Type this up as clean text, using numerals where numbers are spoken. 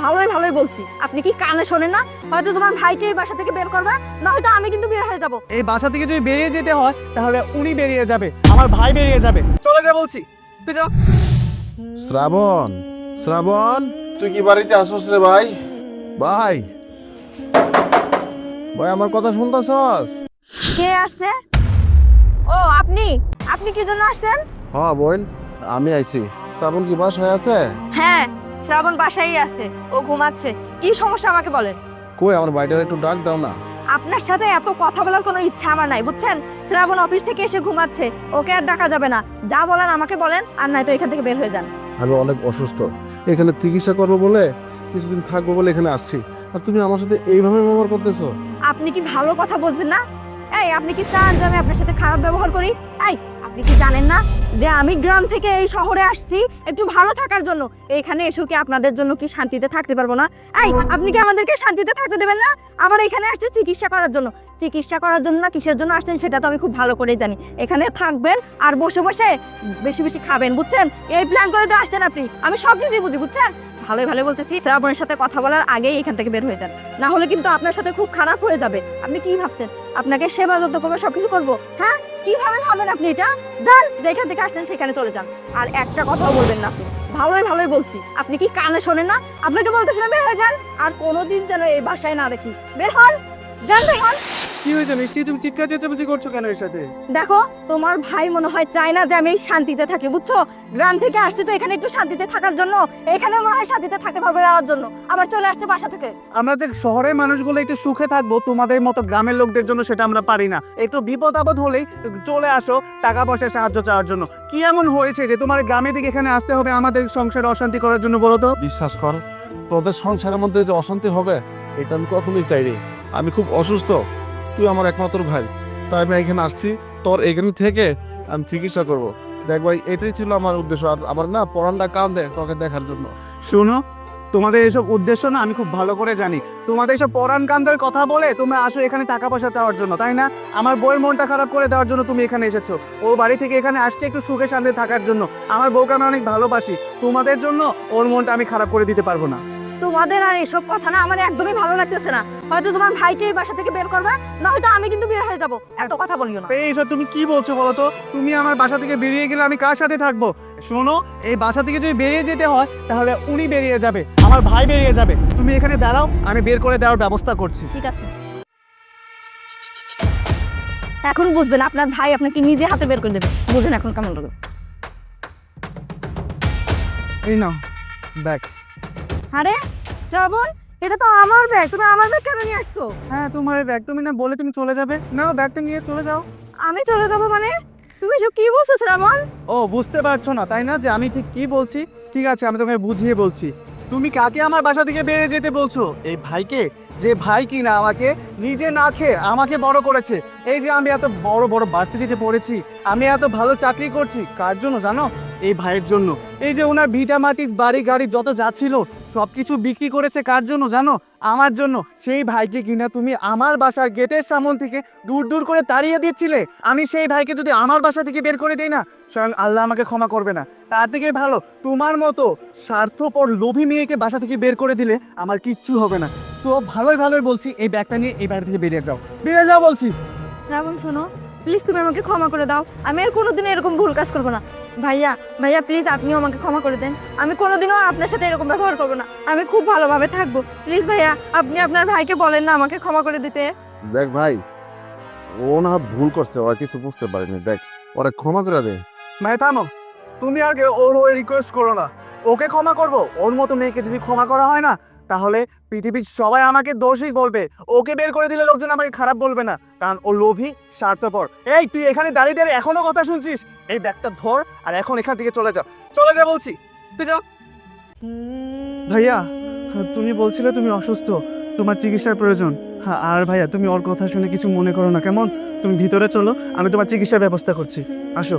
ভালোই ভালোই বলছি। আপনি কি কানে শোনেন না? হয়তো তোমার ভাইকে এই বাসা থেকে বের করবা, নয়তো আমি কিন্তু বের হয়ে যাব। এই বাসা থেকে যদি বেরিয়ে যেতে হয় তাহলে উনি বেরিয়ে যাবে, আমার ভাই বেরিয়ে যাবে। চলে যা বলছি, তুই যা। শ্রাবণ, শ্রাবণ, তুই কি বাড়িতে আসছ রে ভাই? ভাই, ভাই আমার কথা শুনতেছস? কে আসছে? ও আপনি আপনি কি জন্য আসছেন? হ্যাঁ বোন, আমি আইছি। শ্রাবণ কি বাসায় আছে? হ্যাঁ, শ্রাবণ বাসায় আছে, ও ঘুমাচ্ছে। কি সমস্যা আমাকে বলেন। কই আমার ভাইটার একটু ডাক দাও না। আপনার সাথে এত কথা বলার কোনো ইচ্ছা আমার নাই, বুঝছেন? শ্রাবণ অফিস থেকে এসে ঘুমাচ্ছে, ওকে আর ডাকা যাবে না। যা বলেন আমাকে বলেন, আর নয়তো এখান থেকে বের হয়ে যান। আমি অনেক অসুস্থ, এখানে চিকিৎসা করবো বলে, কিছুদিন থাকবো বলে এখানে আসছি, আর তুমি আমার সাথে এইভাবে ব্যবহার করতেছো। আপনি কি ভালো কথা বলছেন না? এই আপনি কি চান যে আমি আপনার সাথে খারাপ ব্যবহার করি? এই আপনি কি জানেন না যে আমি গ্রাম থেকে এই শহরে আসছি একটু ভালো থাকার জন্য? এইখানে এসেও কি আপনাদের জন্য কি শান্তিতে থাকতে পারবো না? এই আপনি কি আমাদেরকে শান্তিতে থাকতে দেবেন না? আমার এখানে আসছে চিকিৎসা করার জন্য। চিকিৎসা করার জন্য না কিসের জন্য আসছেন সেটা তো আমি খুব ভালো করেই জানি। এখানে থাকবেন আর বসে বসে বেশি বেশি খাবেন, বুঝছেন? এই প্ল্যান করে তো আসছেন আপনি। আমি সব কিছুই বুঝি, বুঝছেন? ভালোই ভালো বলতেছি, শ্রাবণের সাথে কথা বলার আগেই এখান থেকে বের হয়ে যান, না হলে কিন্তু আপনার সাথে খুব খারাপ হয়ে যাবে। আপনি কি ভাবছেন আপনাকে সেবা যত্ন করবো, সবকিছু করবো? হ্যাঁ, কিভাবে ভাবেন আপনি এটা? যান, যেখান থেকে আসছেন সেখানে চলে যান, আর একটা কথাও বলবেন না আপনি। ভালোই ভালোই বলছি। আপনি কি কানে শোনেন না? আপনাকে বলতেছি না বের হয়ে যান, আর কোনোদিন যেন এই বাসায় না দেখি। বের হন, যান, বের হন। কি হয়েছে মিষ্টি, তুমি চিৎকার চেঁচামেচি করছো কেন এর সাথে? দেখো, তোমার ভাই মনে হয় চায় না যে আমি এই শান্তিতে থাকি, বুঝছো? গ্রাম থেকে আসছে তো এখানে একটু শান্তিতে থাকার জন্য, এখানে মনে হয় শান্তিতে থাকতে পারবে না জন্য আবার চলে আসছে বাসা থেকে। আমরা যে শহরের মানুষগুলো একটু সুখে থাকবো, তোমাদের মতো গ্রামের লোকদের জন্য সেটা আমরা পারি না। একটু বিপদ আপদ হলেই চলে আসো টাকা পয়সার সাহায্য চাওয়ার জন্য। কি এমন হয়েছে যে তোমার গ্রামে থেকে এখানে আসতে হবে আমাদের সংসারে অশান্তি করার জন্য, বলো তো? বিশ্বাস কর, তোদের সংসারের মধ্যে যে অশান্তি হবে এটা আমি কখনোই চাইনি। আমি খুব অসুস্থ, তুই আমার একমাত্র ভাই, তাই আমি এখানে আসছি তোর এখানে থেকে আমি চিকিৎসা করব। দেখ ভাই, এটাই ছিল আমার উদ্দেশ্য, আর আমার না পরানটা কান দেয় তোকে দেখার জন্য। শোনো, তোমাদের এসব উদ্দেশ্য না আমি খুব ভালো করে জানি। তোমাদের এসব পরাণ কান্দের কথা বলে তুমি আসো এখানে টাকা পয়সা চাওয়ার জন্য, তাই না? আমার বউয়ের মনটা খারাপ করে দেওয়ার জন্য তুমি এখানে এসেছো। ও বাড়ি থেকে এখানে আসছে একটু সুখে শান্তি থাকার জন্য। আমার বউকে আমি অনেক ভালোবাসি, তোমাদের জন্য ওর মনটা আমি খারাপ করে দিতে পারবো না। তোমাদের আর এসব কথা না আমার একদমই ভালো লাগতেছে না। হয়তো তোমার ভাইকে এই বাসা থেকে বের করবা, নয়তো আমি কিন্তু বের হয়ে যাব। এত কথা বলিও না। এইসব তুমি কি বলছো বলো তো? তুমি আমার বাসা থেকে বেরিয়ে গেলে আমি কার সাথে থাকবো? শোনো, এই বাসা থেকে যদি বেরিয়ে যেতে হয় তাহলে উনি বেরিয়ে যাবে, আমার ভাই বেরিয়ে যাবে। তুমি এখানে দাঁড়াও, আমি বের করে দেওয়ার ব্যবস্থা করছি। ঠিক আছে, এখন বুঝবেন আপনার ভাই আপনাকে নিজে হাতে বের করে দেবে। বুঝেন এখন কেমন লাগে। এই নাও ব্যাগ। আরে শ্রাবণ, এটা তো আমার ব্যাগ, তুমি আমার ব্যাগ কেন নিয়ে আসছো? হ্যাঁ, তোমার ব্যাগ, তুমি না বলে তুমি চলে যাবে? নাও ব্যাগটা নিয়ে চলে যাও। আমি চলে যাবো মানে? তুমি সব কি বলছো শ্রাবণ? ও, বুঝতে পারছো না তাই না যে আমি ঠিক কি বলছি? ঠিক আছে, আমি তোমাকে বুঝিয়ে বলছি। তুমি কাকে আমার বাসা থেকে বেরিয়ে যেতে বলছো? এই ভাইকে, যে ভাই কি না আমাকে নিজে না খেয়ে আমাকে বড় করেছে। এই যে আমি এত বড় বড় ভার্সিটিতে পড়েছি, আমি এত ভালো চাকরি করছি, কার জন্য জানো? এই ভাইয়ের জন্য। এই যে ওনার ভিটা মাটিস বাড়ি গাড়ি যত যা ছিল সবকিছু বিক্রি করেছে কার জন্য জানো? আমার জন্য। সেই ভাইকে কিনা তুমি আমার বাসার গেটের সামনে থেকে দূর দূর করে তাড়িয়ে দিচ্ছিলে। আমি সেই ভাইকে যদি আমার বাসা থেকে বের করে দেই না, স্বয়ং আল্লাহ আমাকে ক্ষমা করবে না। তার থেকে ভালো তোমার মতো স্বার্থপর লোভী মেয়েকে বাসা থেকে বের করে দিলে আমার কিচ্ছু হবে না। তো ভালোই ভালোই বলছি, এই ব্যাগটা নিয়ে এই বাড়ি থেকে বেরিয়ে যাও, বেরিয়ে যাও বলছি। শ্রাবণ শোনো, প্লিজ তুমি আমাকে ক্ষমা করে দাও। আমি আর কোনোদিন এরকম ভুল কাজ করবো না। ভাইয়া ভাইয়া প্লিজ আপনিও আমাকে ক্ষমা করে দেন। আমি কোনোদিনও আপনার সাথে এরকম ব্যবহার করবো না। আমি খুব ভালোভাবে থাকবো। প্লিজ ভাইয়া, আপনি আপনার ভাইকে বলেন না আমাকে ক্ষমা করে দিতে। দেখ ভাই, ও না ভুল করছে, ওরা কিছু বুঝতে পারেনি, দেখ ওরা ক্ষমা করে দে। মানে থামো, তুমি আগে ওর ওই রিকোয়েস্ট করো না। ওকে ক্ষমা করব? ওর মতো মেয়েকে যদি ক্ষমা করা হয় না, তাহলে পৃথিবীর সবাই আমাকে দোষী বলবে। ওকে বের করে দিলে লোকজন আমাকে খারাপ বলবে না, কারণ ও লোভী, স্বার্থপর। এই তুই এখানে দাঁড়িয়ে দাঁড়িয়ে এখনো কথা শুনছিস? এই ব্যাগটা ধর আর এখন এখান থেকে চলে যা, চলে যা বলছি, তুই যা। ভাইয়া, তুমি বলছিলে তুমি অসুস্থ, তোমার চিকিৎসার প্রয়োজন। হ্যাঁ, আর ভাইয়া তুমি ওর কথা শুনে কিছু মনে করো না, কেমন? তুমি ভিতরে চলো, আমি তোমার চিকিৎসার ব্যবস্থা করছি, আসো।